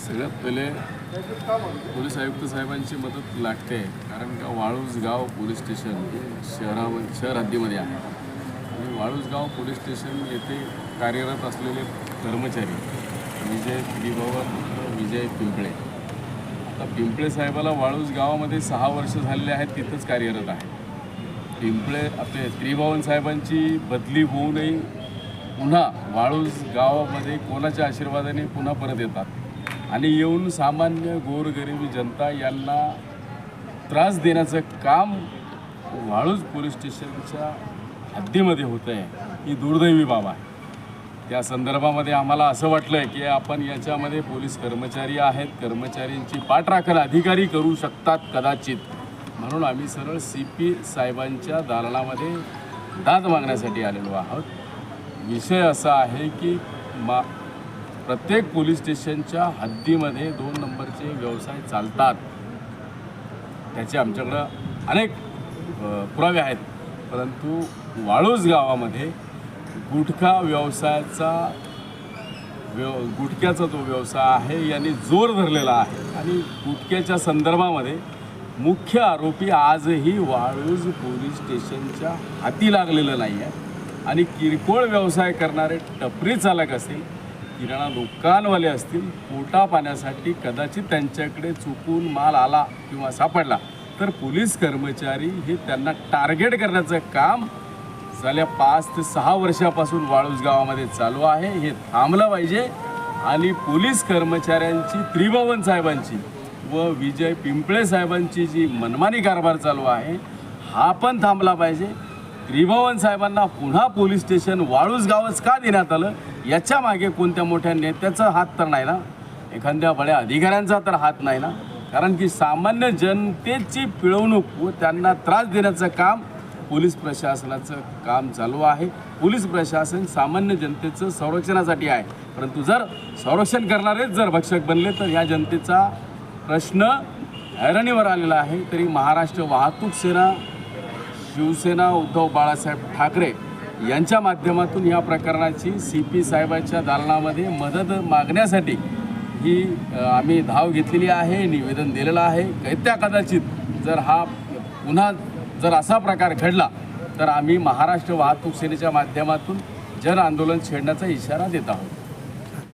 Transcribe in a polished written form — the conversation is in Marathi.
सगळ्यात पहिले पोलीस आयुक्त साहेबांची मदत लागते, कारण का वाळूजगाव पोलीस स्टेशन हे शहर हद्दीमध्ये आहे आणि वाळूजगाव पोलीस स्टेशन येथे कार्यरत असलेले कर्मचारी विजय त्रिभुवन विजय पिंपळे. आता पिंपळे साहेबाला वाळूज गावामध्ये 6 वर्ष झालेले आहेत, तिथंच कार्यरत आहे. पिंपळे आपले त्रिभुवन साहेबांची बदली होऊनही पुन्हा वाळूज गावामध्ये कोणाच्या आशीर्वादाने पुन्हा परत येतात आणि येऊन सामान्य गोरगरीब जनता यांना त्रास देण्याचं काम वाळूज पोलीस स्टेशनच्या हद्दीमध्ये होतं आहे. ही दुर्दैवी बाब आहे. त्या संदर्भामध्ये आम्हाला असं वाटलं की आपण याच्यामध्ये पोलीस कर्मचारी आहेत, कर्मचाऱ्यांची पाठराखण अधिकारी करू शकतात कदाचित, म्हणून आम्ही सरळ CP साहेबांच्या दालनामध्ये दाद मागण्यासाठी आलेलो आहोत. विषय असा आहे की प्रत्येक पोलीस स्टेशनच्या हद्दीमध्ये 2 नंबरचे व्यवसाय चालतात. त्याचे आमच्याकडं अनेक पुरावे आहेत, परंतु वाळूज गावामध्ये गुटख्याचा तो व्यवसाय आहे यांनी जोर धरलेला आहे आणि गुटख्याच्या संदर्भामध्ये मुख्य आरोपी आजही वाळूज पोलीस स्टेशनच्या हाती लागलेलं नाही आहे आणि किरकोळ व्यवसाय करणारे टपरी चालक असतील, किराणा दुकानवाले असतील, पोटा पाण्यासाठी कदाचित त्यांच्याकडे चुकून माल आला किंवा सापडला तर पोलीस कर्मचारी हे त्यांना टार्गेट करण्याचं काम गेल्या 5 ते 6 वर्षापासून वाळूज गावामध्ये चालू आहे. हे थांबलं पाहिजे आणि पोलीस कर्मचाऱ्यांची त्रिभुवन साहेबांची व विजय पिंपळे साहेबांची जी मनमानी कारभार चालू आहे हा पण थांबला पाहिजे. त्रिभुवन साहेबांना पुन्हा पोलीस स्टेशन वाळूज गावच का देण्यात आलं याच्या मागे कोणत्या मोठ्या नेत्याचा हात तर नाही ना, एखाद्या बड्या अधिकाऱ्यांचा तर हात नाही ना, कारण की सामान्य जनतेची पिळवणूक व त्यांना त्रास देण्याचं काम पोलीस प्रशासनाचं काम चालू आहे. पोलीस प्रशासन सामान्य जनतेचं संरक्षणासाठी आहे, परंतु जर संरक्षण करणारेच जर भक्षक बनले तर या जनतेचा प्रश्न हैराणीवर आलेला आहे. तरी महाराष्ट्र वाहतूक सेना, शिवसेना, उद्धव बाळासाहेब ठाकरे यांच्या माध्यमातून या प्रकरणाची CP साहेबांच्या दालनामध्ये मदत मागण्यासाठी ही आम्ही धाव घेतलेली आहे, निवेदन दिलेलं आहे. त्या कदाचित जर हा पुन्हा जर असा प्रकार घडला तर आम्ही महाराष्ट्र वाहतूक सेनेच्या माध्यमातून जन आंदोलन छेडण्याचा इशारा देत आहोत.